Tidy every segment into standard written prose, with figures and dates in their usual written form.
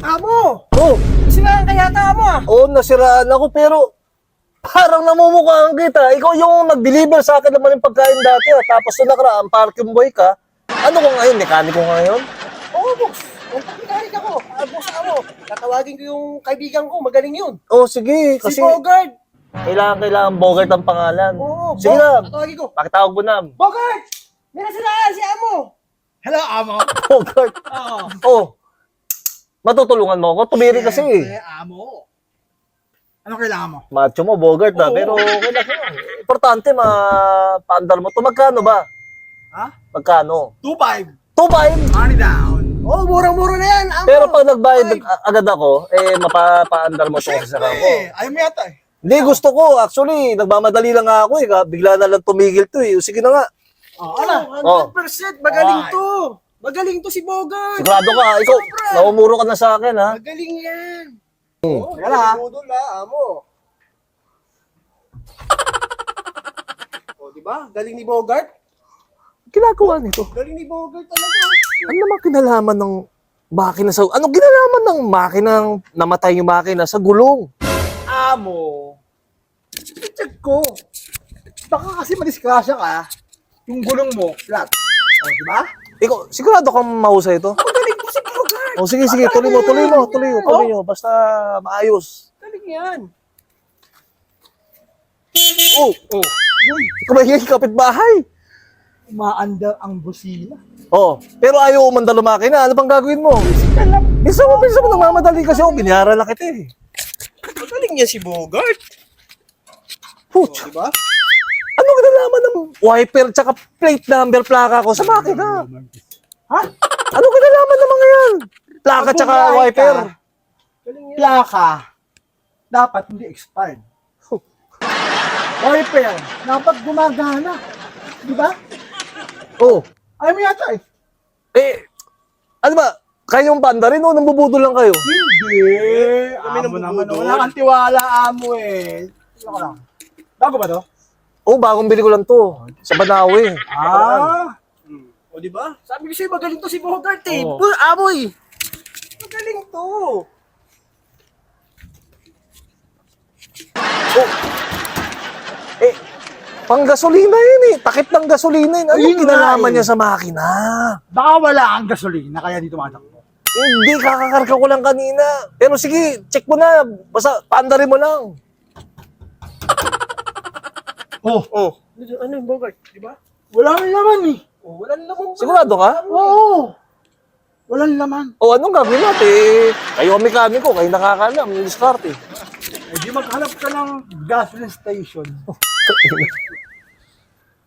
Amo! Oh, Siraan ka yata mo ah. oo, nasiraan ako pero parang namumukhaan kita. Ikaw yung nag-deliver sa akin naman yung pagkain dati. Tapos na nakaraan, parking boy ka. Ano ko ngayon? Mekaniko ka ngayon? Oo, boss. Ang pagkikarik ako. Boss ako. Tatawagin ko yung kaibigan ko. Magaling yun. Oh, sige. Si Kasi Bogart. kailangan Bogart ang pangalan. Oo, Sige na. Tatawagin ko. Pakitawag mo na. Bogart! May nasiraan si Amo. Hello, Amo. Bogart. Oo. Oh. Matutulungan mo ako. Tumiri kasi. Siyempre, Amo. Ano kailangan mo? Macho mo, Bogart na. Oo. Pero kailangan. Importante, mapaandar mo to. Magkano ba? Ha? Magkano? 2.5. 2.5. Money down. Oh, murang-mura na yan, Amo. Pero pag nagbayad agad ako, mapapaandar mo to kasi sa ko. Ayaw mo yata eh. Hindi, gusto ko. Actually, nagmamadali lang nga ako eh. Bigla na lang tumigil to eh. Sige na nga. Ano? 100%. Magaling to. Magaling to si Bogart. Sigurado ka. Ikaw, naumuro ka na sa akin ha. Magaling yan. Teka lang, ha? Budol Amo. Oh, di ba? Galing ni Bogart. Ginagawa nito. Galing ni Bogart talaga. Ano naman kinalaman ng makina sa... Ano kinalaman ng makinang namatay yung makina sa gulong? Amo. Check ko. Baka kasi madiskrasya ka, yung gulong mo, flat. O, di ba? Ikaw, sigurado kang mahusay ito? Magaling to si Bogart. O sige, tuloy mo. Basta maayos. Galing yan. Oh, ikaw ba yung kapitbahay? Umaandar ang busina. Oh, pero ayaw umandar ng makina. Ano bang gagawin mo? Minsan mo nagmamadali kasi ako. Binayaran na kita eh. Magaling yan si Bogart. Puch, Di ba? ano kinalaman ng wiper tsaka plate number plaka ko sa makina? Ha? Ano kinalaman ng mga yan? Plaka tsaka Pag bumiyahe wiper. ka, Galing yan. Plaka, dapat hindi expired. Wiper, dapat gumagana. Di ba? Oh, Ayaw mo yata eh. ano ba? Kayo yung panda rin o nambubudol lang kayo? Hindi. Kami Amo nang naman. bubudol. Wala kang tiwala, amo eh. Ano lang. Bago ba to? Oh, bagong bili ko lang to. Sa Banawi. O di ba? Sabi ko sa'yo magaling to si Bogart eh. Oo. Amo eh. Magaling to. Pang-gasolina yun eh. Takip ng gasolina yun. Ano Ayun yung kinalaman nga eh. niya sa makina? Baka wala ang gasolina kaya di tumatakbo. Hindi, kakakarga ko lang kanina. Pero sige, check mo na. Basta paandarin mo lang. Oh, Ano yung Bogart? Di ba? wala nang laman eh. Oh, wala na naman. Sigurado ka? Oo. Walang laman. O anong gagawin natin? Kayo ang mekaniko, kayo nakakalam. Yung diskarte. Eh di maghanap ka ng gasoline station.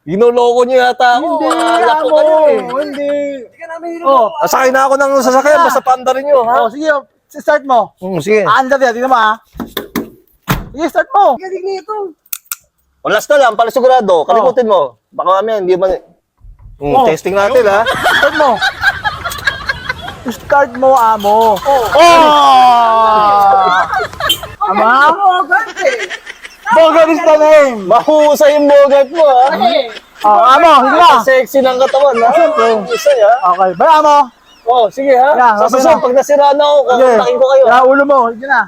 Ginoloko niyo yata ako. Alak ko kayo eh. Hindi. Hindi ka namin hilo. Oh, Asakay na ako ng sasakyan, basta paandarin nyo, ha? oh, sige, start mo. Sige. Aandar yan, tingnan mo ha. Sige, start mo. Galing nito. O last na lang, para sigurado. Kalikutin mo. Baka mamaya, hindi man... Oh. Testing natin, ha? Start mo. Start mo, amo. Oh! Ama? Bogart eh. Bogart is the name. Mahusay yung Bogart mo, ha? Oh, amo, sige na. Sexy ng katawan, ha? Mahusay, ha? Okay, bye, amo. Oh, sige, ha? Yeah, Sa okay susunod, na. pag nasiraan ako, kakontakin ko kayo. Ya, ulo mo, sige na.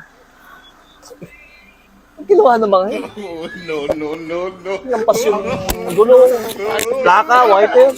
Ang ginawa ng mga yun? No. Lampas yung gulong, plaka, wiper.